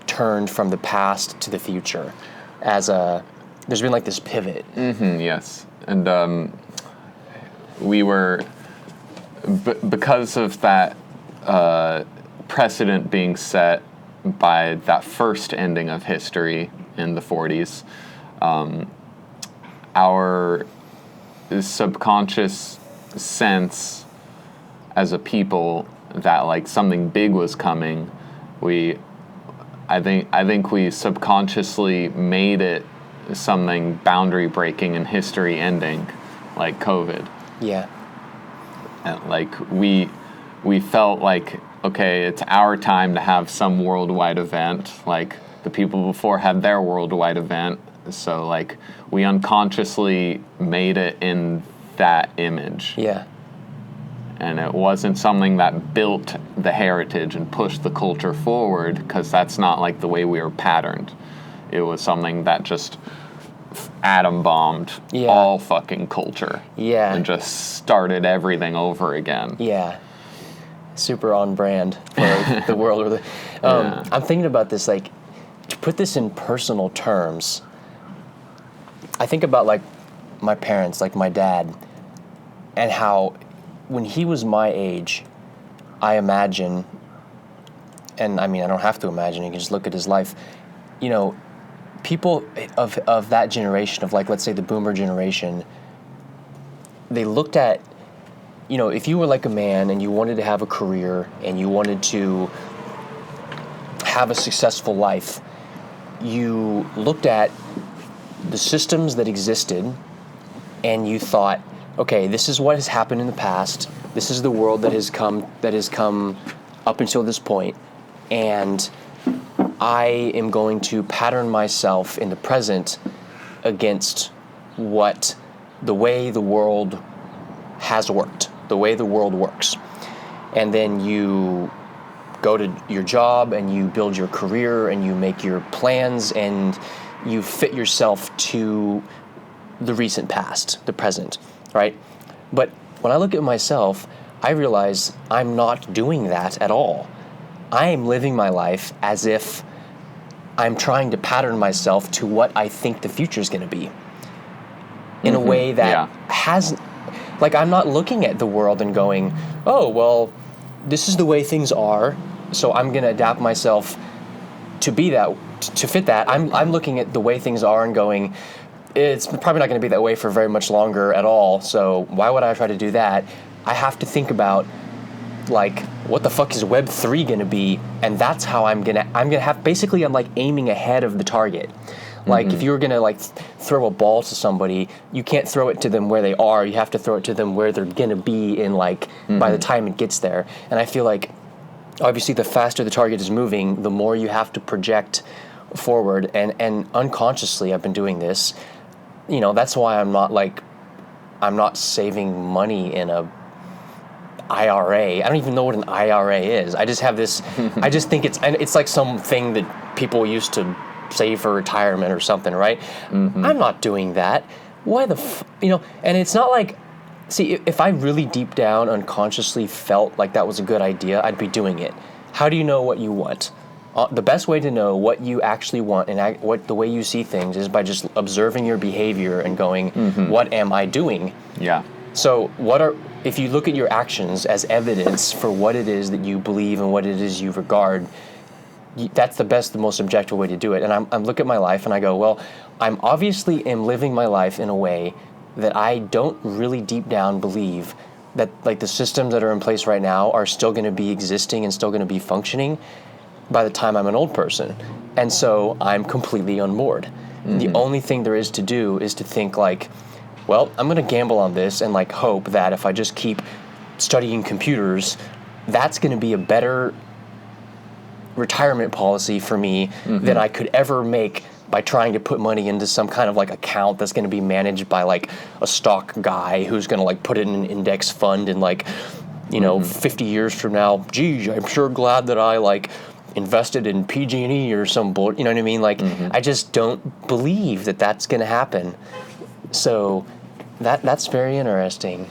turned from the past to the future there's been like this pivot. Mm-hmm, yes. And we were, because of that precedent being set by that first ending of history in the 40s, our subconscious sense as a people that like something big was coming, I think we subconsciously made it something boundary breaking and history ending, like COVID. Yeah. And like we felt like, okay, it's our time to have some worldwide event. Like the people before had their worldwide event, so like we unconsciously made it in that image. Yeah. And it wasn't something that built the heritage and pushed the culture forward, because that's not like the way we were patterned. It was something that just atom bombed all fucking culture. Yeah. And just started everything over again. Yeah. super on brand for the world. I'm thinking about this, like, to put this in personal terms, I think about, like, my parents, like my dad, and how when he was my age, I imagine, and I mean, I don't have to imagine, you can just look at his life, you know, people of that generation, of, like, let's say the boomer generation, they looked at, you know, if you were like a man and you wanted to have a career and you wanted to have a successful life, you looked at the systems that existed and you thought, okay, this is what has happened in the past. This is the world that has come up until this point, and I am going to pattern myself in the present against what the way the world has worked, the way the world works. And then you go to your job and you build your career and you make your plans and you fit yourself to the recent past, the present, right? But when I look at myself, I realize I'm not doing that at all. I am living my life as if I'm trying to pattern myself to what I think the future is going to be in a way that has, like, I'm not looking at the world and going, oh, well, this is the way things are, so I'm going to adapt myself to be that, to fit that. I'm looking at the way things are and going, it's probably not going to be that way for very much longer at all, so why would I try to do that? I have to think about, like, what the fuck is Web 3 going to be? And that's how I'm going to have, basically, I'm, like, aiming ahead of the target. Like, if you were going to, like, throw a ball to somebody, you can't throw it to them where they are. You have to throw it to them where they're going to be in, like, by the time it gets there. And I feel like, obviously, the faster the target is moving, the more you have to project forward. And unconsciously, I've been doing this. You know, that's why I'm not saving money in a IRA. I don't even know what an IRA is. I just have this, I just think it's like something that people used to save for retirement or something, right? I'm not doing that. Why the you know, and it's not like, see, if I really deep down unconsciously felt like that was a good idea, I'd be doing it. How do you know what you want? The best way to know what you actually want and what the way you see things is by just observing your behavior and going, what am I doing? Yeah. So if you look at your actions as evidence for what it is that you believe and what it is you regard, that's the most objective way to do it. And I'm look at my life and I go, well, I'm obviously living my life in a way that I don't really deep down believe that, like, the systems that are in place right now are still going to be existing and still going to be functioning by the time I'm an old person. And so I'm completely unmoored. The only thing there is to do is to think, like, well, I'm going to gamble on this and, like, hope that if I just keep studying computers, that's going to be a better retirement policy for me than I could ever make by trying to put money into some kind of, like, account that's going to be managed by, like, a stock guy who's going to, like, put it in an index fund and, like, you know, 50 years from now, gee, I'm sure glad that I, like, invested in PG&E or some bull, you know what I mean? Like, I just don't believe that that's going to happen. So that's very interesting,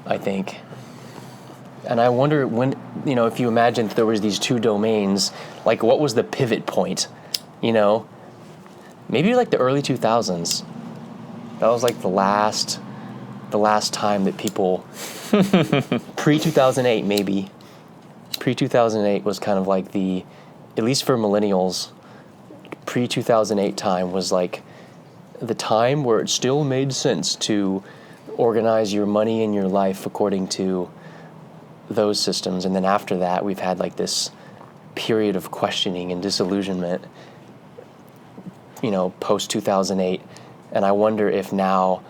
I think. And I wonder when, you know, if you imagine if there was these two domains, like, what was the pivot point, you know? Maybe like the early 2000s. That was like the last time that people, pre-2008 maybe. Pre-2008 was kind of like at least for millennials, pre-2008 time was like the time where it still made sense to organize your money and your life according to those systems. And then after that, we've had, like, this period of questioning and disillusionment, you know, post-2008. And I wonder if now,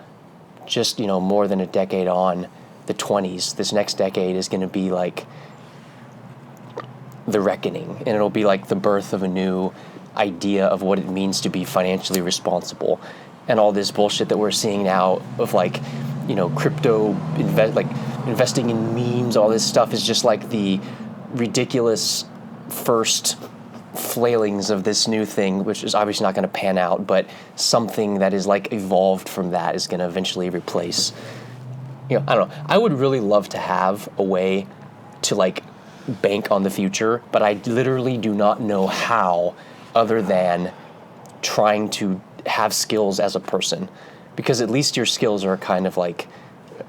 just, you know, more than a decade on, the 20s, this next decade is going to be like the reckoning, and it'll be like the birth of a new idea of what it means to be financially responsible. And all this bullshit that we're seeing now of, like, you know, crypto, investing in memes, all this stuff is just like the ridiculous first flailings of this new thing, which is obviously not going to pan out, but something that is, like, evolved from that is going to eventually replace, you know, I don't know. I would really love to have a way to like bank on the future, but I literally do not know how, other than trying to have skills as a person, because at least your skills are kind of like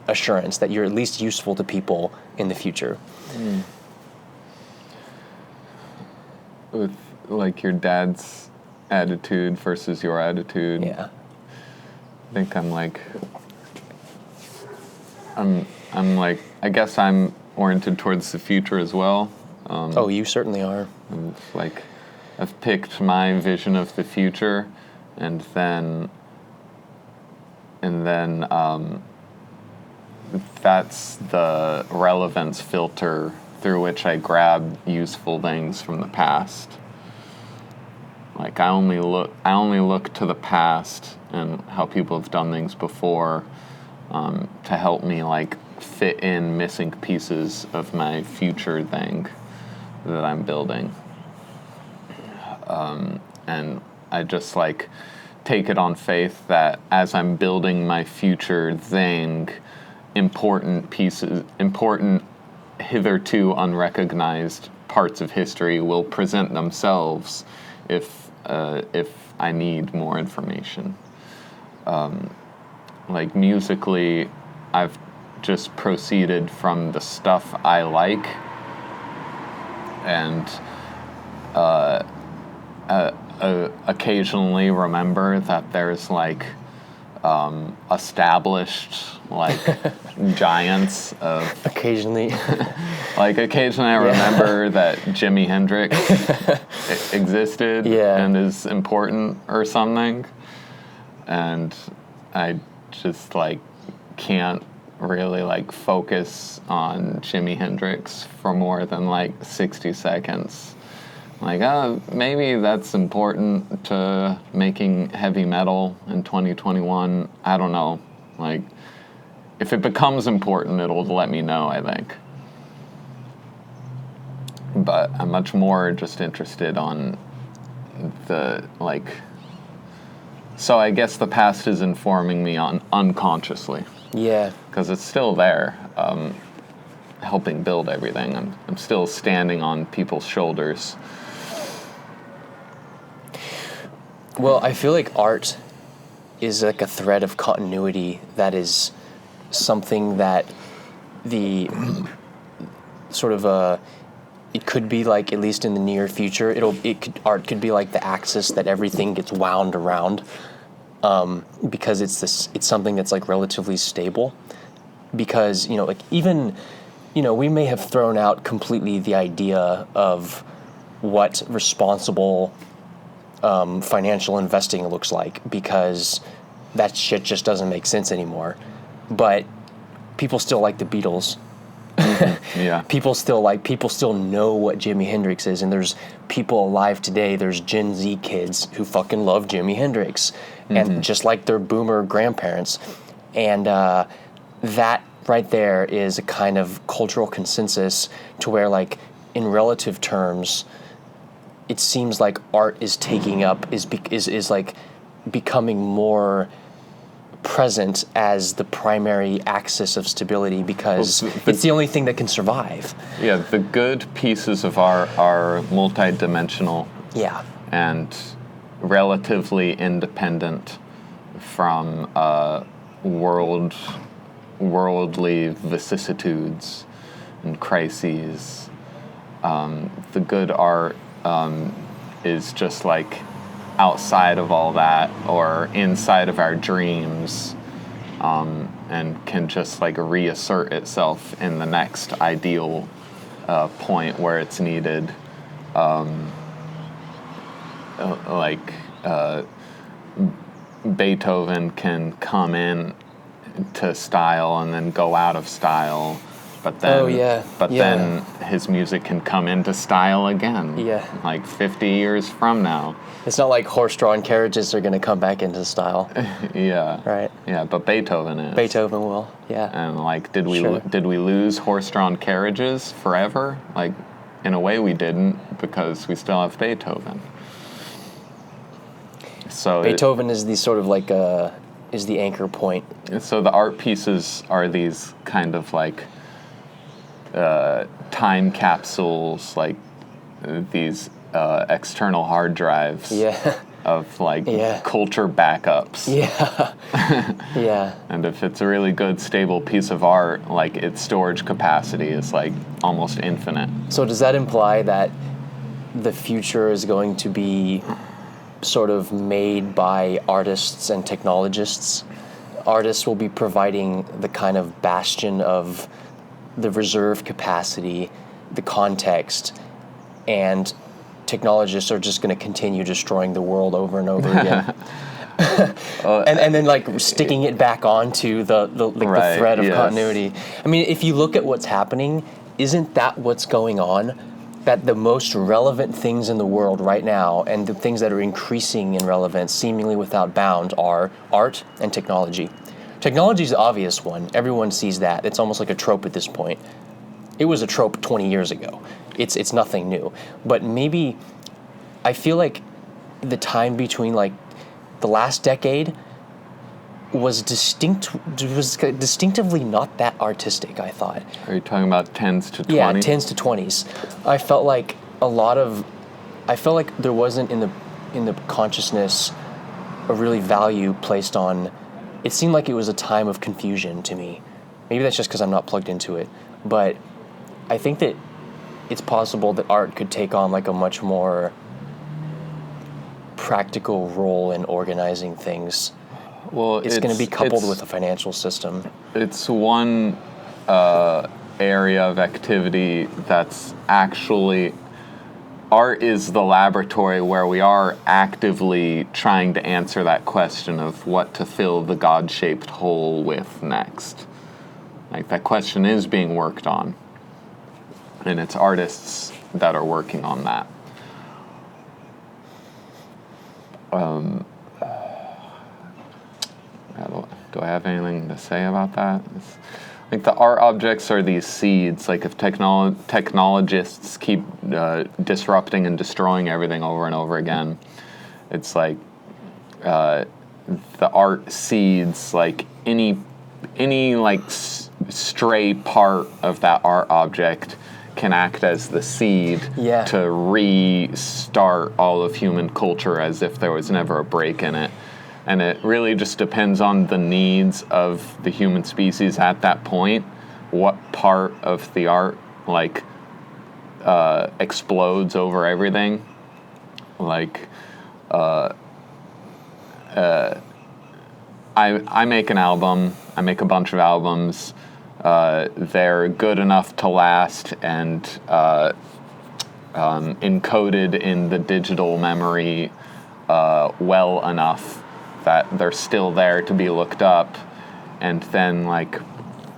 assurance that you're at least useful to people in the future. With like your dad's attitude versus your attitude. Yeah. I think I'm like, I guess I'm oriented towards the future as well. You certainly are. I've picked my vision of the future, and then that's the relevance filter through which I grab useful things from the past. Like I only look to the past and how people have done things before to help me like fit in missing pieces of my future thing that I'm building. And I just like take it on faith that as I'm building my future thing, important hitherto unrecognized parts of history will present themselves if I need more information. Like musically, I've just proceeded from the stuff I like and occasionally remember that there's like established like giants of occasionally I remember that Jimi Hendrix existed and is important or something, and I just like can't really like focus on Jimi Hendrix for more than like 60 seconds. Like, maybe that's important to making heavy metal in 2021. I don't know. Like, if it becomes important, it'll let me know, I think. But I'm much more just interested on the, like... So I guess the past is informing me unconsciously. Yeah. Because it's still there, helping build everything. I'm still standing on people's shoulders. Well, I feel like art is like a thread of continuity that is something that the sort of it could be like, at least in the near future, art could be like the axis that everything gets wound around, because it's something that's like relatively stable. Because, like even, we may have thrown out completely the idea of what responsible financial investing looks like, because that shit just doesn't make sense anymore. But people still like the Beatles. Yeah. People still know what Jimi Hendrix is, and there's people alive today, there's Gen Z kids who fucking love Jimi Hendrix, and just like their boomer grandparents. And that right there is a kind of cultural consensus to where, like, in relative terms, it seems like art is taking up, is like becoming more present as the primary axis of stability, because it's the only thing that can survive. Yeah, the good pieces of art are multidimensional. Yeah. And relatively independent from worldly vicissitudes and crises. The good art is just like outside of all that, or inside of our dreams, and can just like reassert itself in the next ideal point where it's needed. Beethoven can come in to style and then go out of style, but then then his music can come into style again. Yeah. Like 50 years from now. It's not like horse-drawn carriages are going to come back into style. Yeah. Right. Yeah, but Beethoven is. Beethoven will. Yeah. And like, did we lose horse-drawn carriages forever? Like, in a way we didn't, because we still have Beethoven. So Beethoven is the sort of like is the anchor point. So the art pieces are these kind of like time capsules, like these external hard drives of like culture backups. Yeah. And if it's a really good, stable piece of art, like its storage capacity is like almost infinite. So does that imply that the future is going to be sort of made by artists and technologists? Artists will be providing the kind of bastion of the reserve capacity, the context, and technologists are just going to continue destroying the world over and over again. And then like sticking it back onto the thread of continuity. I mean, if you look at what's happening, isn't that what's going on? That the most relevant things in the world right now, and the things that are increasing in relevance seemingly without bound, are art and technology. Technology is the obvious one. Everyone sees that. It's almost like a trope at this point. It was a trope 20 years ago. It's nothing new. But maybe I feel like the time between like the last decade was distinctively not that artistic, I thought. Are you talking about 10s to 20s? Yeah, 10s to 20s. I felt like there wasn't in the consciousness a really value placed on. It seemed like it was a time of confusion to me. Maybe that's just because I'm not plugged into it. But I think that it's possible that art could take on like a much more practical role in organizing things. Well, it's going to be coupled with a financial system. It's one area of activity that's actually... Art is the laboratory where we are actively trying to answer that question of what to fill the God-shaped hole with next. Like, that question is being worked on. And it's artists that are working on that. Do I have anything to say about that? Like, the art objects are these seeds. Like, if technologists keep disrupting and destroying everything over and over again, it's like the art seeds, like any like stray part of that art object can act as the seed to restart all of human culture as if there was never a break in it. And it really just depends on the needs of the human species at that point, what part of the art, like, explodes over everything. Like, I make an album, I make a bunch of albums, they're good enough to last and encoded in the digital memory well enough that they're still there to be looked up, and then like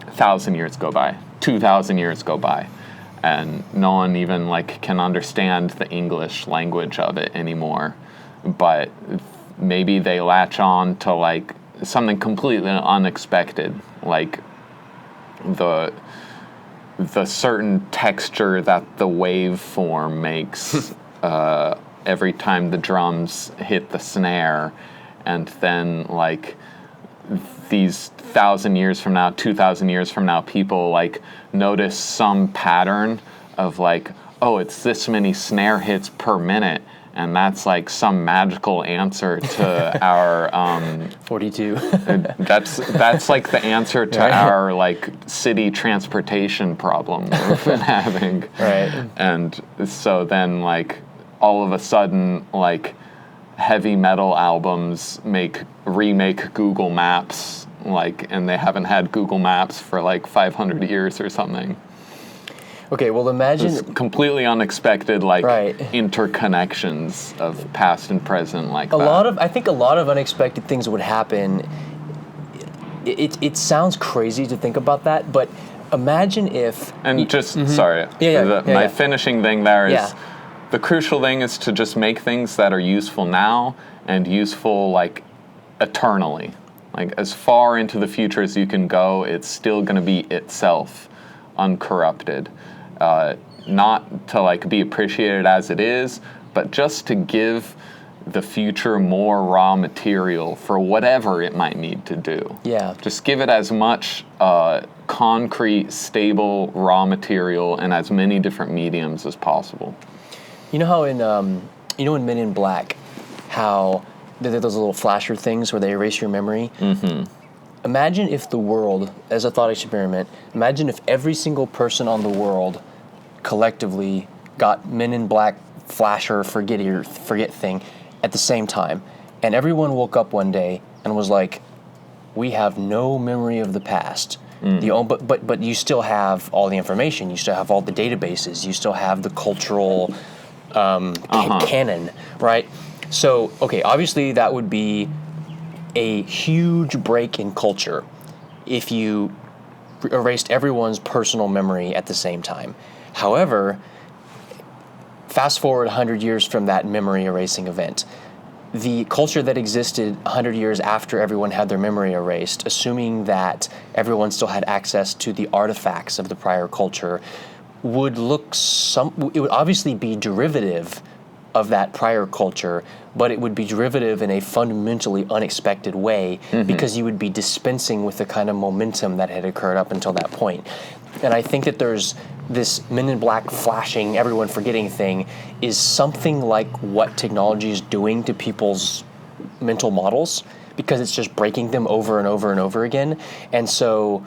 1,000 years go by, 2,000 years go by, and no one even like can understand the English language of it anymore. But maybe they latch on to like something completely unexpected, like the certain texture that the waveform makes every time the drums hit the snare. And then, like, these 1,000 years from now, 2,000 years from now, people, like, notice some pattern of, like, oh, it's this many snare hits per minute. And that's, like, some magical answer to our... 42. That's, like, the answer to our, like, city transportation problem we've been having. Right. And so then, like, all of a sudden, like... heavy metal albums remake Google Maps, like, and they haven't had Google Maps for like 500 years or something. Okay, well, imagine it's completely unexpected, like interconnections of past and present, like I think a lot of unexpected things would happen. It sounds crazy to think about that, but imagine if. And sorry, my finishing thing there is. Yeah. The crucial thing is to just make things that are useful now and useful, like, eternally. Like, as far into the future as you can go, it's still going to be itself, uncorrupted. Not to, like, be appreciated as it is, but just to give the future more raw material for whatever it might need to do. Yeah. Just give it as much concrete, stable raw material in as many different mediums as possible. You know how in Men in Black, how there are those little flasher things where they erase your memory? Mm-hmm. Imagine if the world, as a thought experiment, imagine if every single person on the world collectively got Men in Black flasher forget thing at the same time. And everyone woke up one day and was like, we have no memory of the past. But you still have all the information. You still have all the databases. You still have the cultural canon, right? So, okay, obviously that would be a huge break in culture if you erased everyone's personal memory at the same time. However, fast forward 100 years from that memory erasing event. The culture that existed 100 years after everyone had their memory erased, assuming that everyone still had access to the artifacts of the prior culture, would it would obviously be derivative of that prior culture, but it would be derivative in a fundamentally unexpected way because you would be dispensing with the kind of momentum that had occurred up until that point. And I think that there's this Men in Black flashing, everyone forgetting thing is something like what technology is doing to people's mental models, because it's just breaking them over and over and over again. And so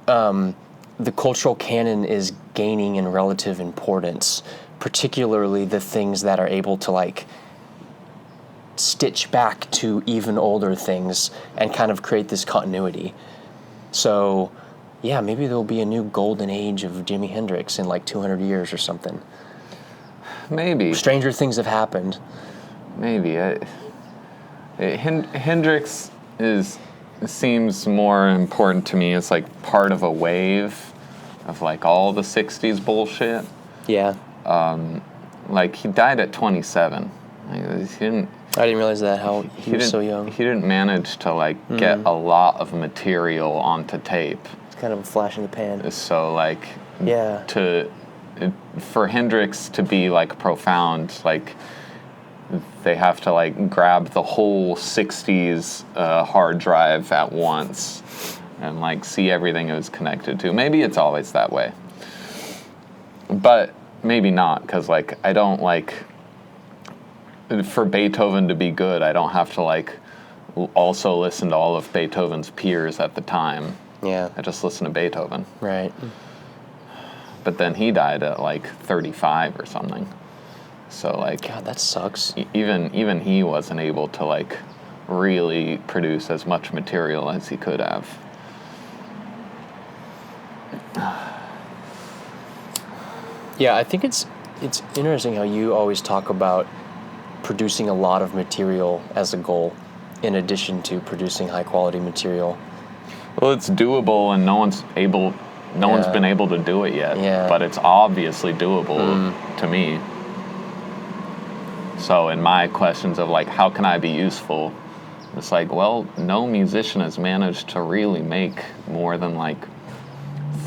the cultural canon is gaining in relative importance, particularly the things that are able to like stitch back to even older things and kind of create this continuity. So yeah, maybe there'll be a new golden age of Jimi Hendrix in like 200 years or something. Maybe. Stranger things have happened. Maybe. Hendrix seems more important to me as like part of a wave of like all the 60s bullshit. Yeah. Like he died at 27. Like, I didn't realize that, how he was so young. He didn't manage to like get a lot of material onto tape. Kind of a flash in the pan. So like, yeah, for Hendrix to be like profound, like they have to like grab the whole 60s hard drive at once and like see everything it was connected to. Maybe it's always that way, but maybe not, because like I don't like, for Beethoven to be good, I don't have to like also listen to all of Beethoven's peers at the time. Yeah. I just listen to Beethoven. Right. But then he died at like 35 or something. So like, God, that sucks. Even he wasn't able to like really produce as much material as he could have. Yeah, I think it's interesting how you always talk about producing a lot of material as a goal in addition to producing high quality material. Well, it's doable, and no one's been able to do it yet. Yeah. But it's obviously doable to me. So in my questions of like, how can I be useful? It's like, well, no musician has managed to really make more than like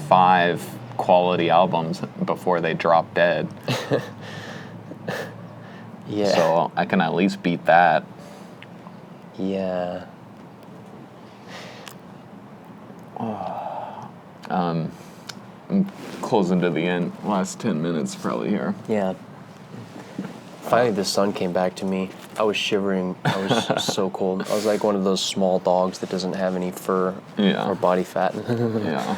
5 quality albums before they drop dead. Yeah. So I can at least beat that. Yeah. I'm closing to the end. Last 10 minutes probably here. Yeah. Finally, the sun came back to me. I was shivering. I was so cold. I was like one of those small dogs that doesn't have any fur or body fat. Yeah.